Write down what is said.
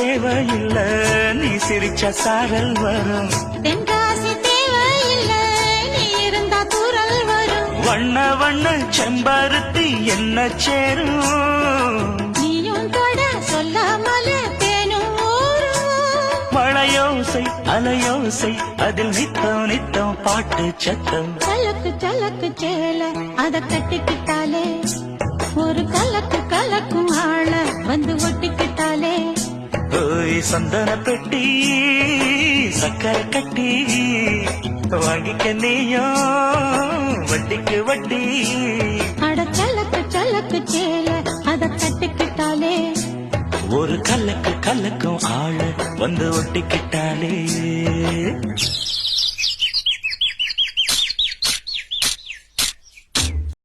தேவையில்லை, நீ சிரிச்ச சாரல் வரும். தென்காசி தேவையில்லை, நீ இருந்தா தூரல் வரும். வண்ண வண்ண செம்பருத்தி என்ன சேரும். நீயும் தொட சொல்லாமல தேனும் ஊரும். மழையோசை அலையோசை அதில் நித்தம் நித்தம் பாட்டு சத்தம். சலக்கு சலக்கு சேல அத கட்டிக்கிட்டாலே, ஒரு கலக்கு கலக்கும் ஆள வந்து ஒட்டிக்கிட்டாலே. ஓய் சந்தன பெட்டி சக்கரை கட்டி வாங்கிக்க நீயும் வட்டிக்கு வட்டி. அட சலக்கு சலக்கு சேல அத கட்டிக்கிட்டாலே, ஒரு கலக்கு கலக்கும் ஆள வந்து ஒட்டிக்கிட்டாலே.